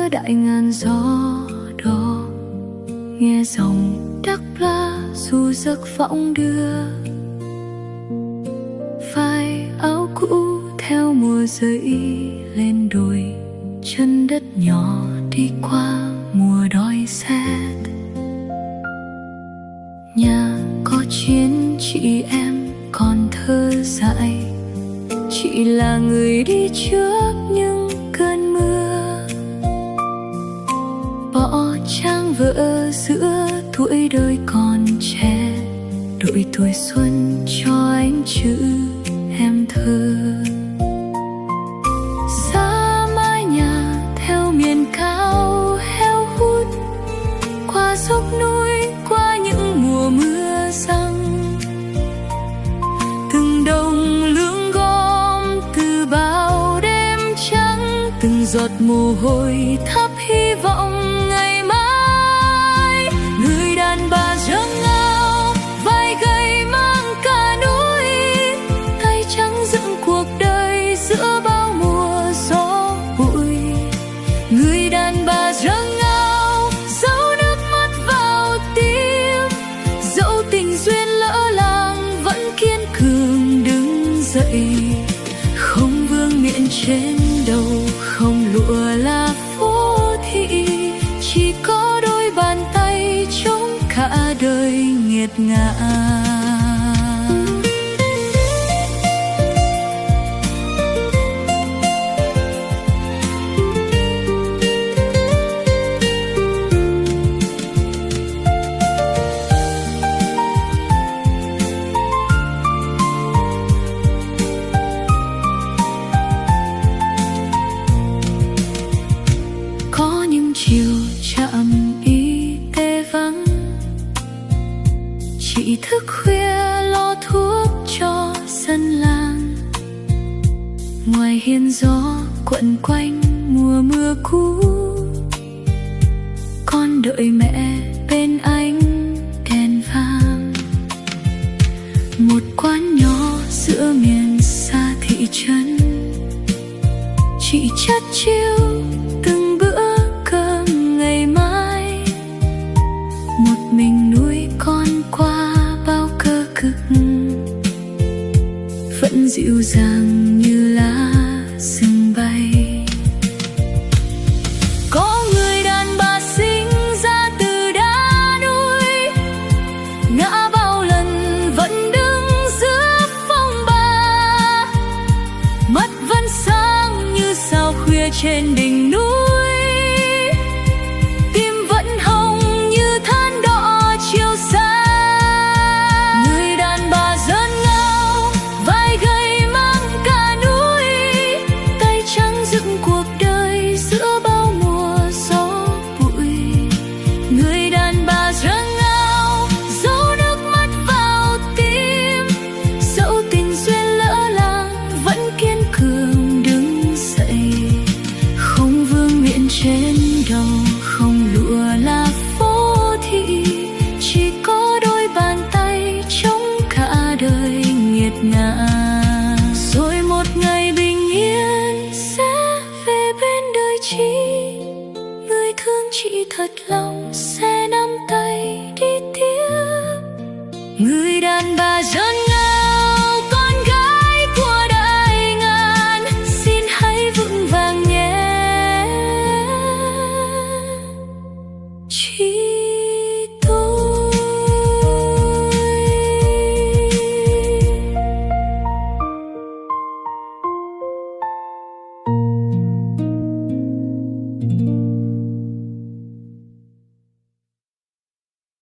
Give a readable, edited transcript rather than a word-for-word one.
giữa đại ngàn gió đỏ, nghe dòng đắc la dù giấc võng đưa. Phai áo cũ theo mùa rơi lên đồi, chân đất nhỏ đi qua mùa đói rét. Nhà có chiến chị em còn thơ dại, chị là người đi trước những cơn mưa. Bỏ trang vỡ giữa tuổi đời còn trẻ, đổi tuổi xuân cho anh chữ em thơ. Xa mái nhà theo miền cao heo hút, qua dốc núi, qua những mùa mưa giăng. Từng đồng lương gom từ bao đêm trắng, từng giọt mồ hôi thắp hy vọng ngày mai. Người đàn bà dâng ao, vai gầy mang cả núi, tay trắng dựng cuộc đời giữa bao mùa gió bụi. Người đàn bà dâng ao, dấu nước mắt vào tim, dẫu tình duyên lỡ làng vẫn kiên cường đứng dậy. Không vương miện trên đầu, không lụa là phố thị, chỉ có đôi bàn tay chống cả đời nghiệt ngã. Có những chiều trạm y tế vắng, chị thức khuya lo thuốc cho dân làng. Ngoài hiên gió quẩn quanh mùa mưa cũ, con đợi mẹ bên ánh đèn vàng. Một quán nhỏ giữa miền xa thị trấn, chị chắt chiu từng bữa cơm ngày mai. Một mình nuôi con qua bao cơ cực, vẫn dịu dàng như lá rừng bay. Có người đàn bà sinh ra từ đá núi, ngã bao lần vẫn đứng giữa phong ba. Mắt vẫn sáng như sao khuya trên đỉnh núi, tim vẫn hồng như than đỏ chiều xa. Người đàn bà dâng ao, vai gầy mang cả núi, tay trắng dựng cuộc đời giữa bao mùa gió bụi. Người đàn bà dâng ao, dấu nước mắt vào tim, dẫu tình duyên lỡ làng vẫn kiên cường đứng dậy. Không vương miện trên đầu, không lụa là phố thị, chỉ có đôi bàn tay chống cả đời nghiệt ngã. Rồi một ngày bình yên sẽ về bên đời chị, người thương chị thật lòng sẽ nắm tay đi tiếp. Người đàn bà dâng ao, con gái của đại ngàn, xin hãy vững vàng nhé chị.